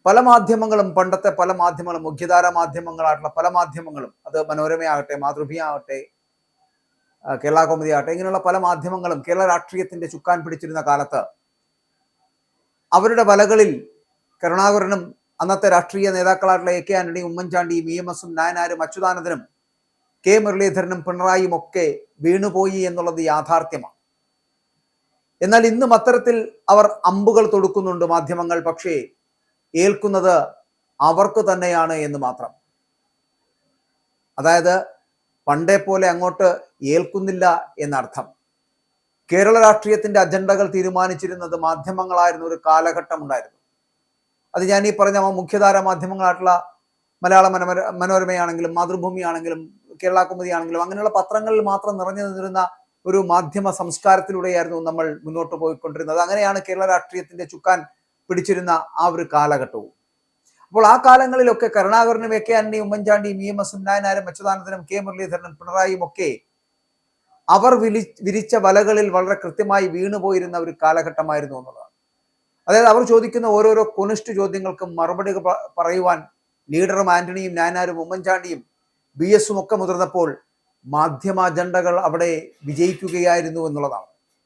പല മാധ്യമങ്ങളും, പണ്ടത്തെ പല മാധ്യമങ്ങളും, മുഖ്യധാര മാധ്യമങ്ങളായിട്ടുള്ള പല മാധ്യമങ്ങളും, അത് മനോരമയാകട്ടെ, മാതൃഭൂമിയാകട്ടെ, കേരള കൗമുദി ആകട്ടെ, ഇങ്ങനെയുള്ള പല മാധ്യമങ്ങളും കേരള രാഷ്ട്രീയത്തിന്റെ ചുക്കാൻ പിടിച്ചിരുന്ന കാലത്ത് അവരുടെ വലകളിൽ കരുണാകരനും അന്നത്തെ രാഷ്ട്രീയ നേതാക്കളായിട്ടുള്ള എ കെ ആന്റണിയും ഉമ്മൻചാണ്ടിയും EMS-ഉം നായനാരും അച്യുതാനന്ദനും കെ മുരളീധരനും പിണറായിയും ഒക്കെ വീണുപോയി എന്നുള്ളത് യാഥാർത്ഥ്യമാണ്. എന്നാൽ ഇന്നും അത്തരത്തിൽ അവർ അമ്പുകൾ തൊടുക്കുന്നുണ്ട് മാധ്യമങ്ങൾ. പക്ഷേ ഏൽക്കുന്നത് അവർക്ക് തന്നെയാണ് എന്ന് മാത്രം. അതായത് പണ്ടേ പോലെ അങ്ങോട്ട് ഏൽക്കുന്നില്ല എന്നർത്ഥം. കേരള രാഷ്ട്രീയത്തിന്റെ അജണ്ടകൾ തീരുമാനിച്ചിരുന്നത് മാധ്യമങ്ങളായിരുന്ന ഒരു കാലഘട്ടം ഉണ്ടായിരുന്നു. അത് ഞാൻ ഈ പറഞ്ഞ മുഖ്യധാര മാധ്യമങ്ങളായിട്ടുള്ള മലയാള മനോരമയാണെങ്കിലും മാതൃഭൂമിയാണെങ്കിലും കേരള കൗമുദി ആണെങ്കിലും അങ്ങനെയുള്ള പത്രങ്ങളിൽ മാത്രം നിറഞ്ഞു നിന്നിരുന്ന ഒരു മാധ്യമ സംസ്കാരത്തിലൂടെയായിരുന്നു നമ്മൾ മുന്നോട്ട് പോയിക്കൊണ്ടിരുന്നത്. അങ്ങനെയാണ് കേരള രാഷ്ട്രീയത്തിന്റെ ചുക്കാൻ പിടിച്ചിരുന്ന ആ ഒരു കാലഘട്ടവും. അപ്പോൾ ആ കാലങ്ങളിലൊക്കെ കരുണാകരനും എ കെ ആന്റണിയും ഉമ്മൻചാണ്ടിയും EMS-ഉം നായനാരും അച്യുതാനന്ദനും കെ മുരളീധരനും പിണറായിയും ഒക്കെ അവർ വിരിച്ച വലകളിൽ വളരെ കൃത്യമായി വീണുപോയിരുന്ന ഒരു കാലഘട്ടമായിരുന്നു എന്നുള്ളതാണ്. അതായത് അവർ ചോദിക്കുന്ന ഓരോരോ കൊനിഷ്ഠ ചോദ്യങ്ങൾക്കും മറുപടി പറയുവാൻ ലീഡറും ആന്റണിയും നായനാരും ഉമ്മൻചാണ്ടിയും BS-ഉം ഒക്കെ മുതിർന്നപ്പോൾ മാധ്യമ അജണ്ടകൾ അവിടെ വിജയിക്കുകയായിരുന്നു എന്നുള്ളതാണ്.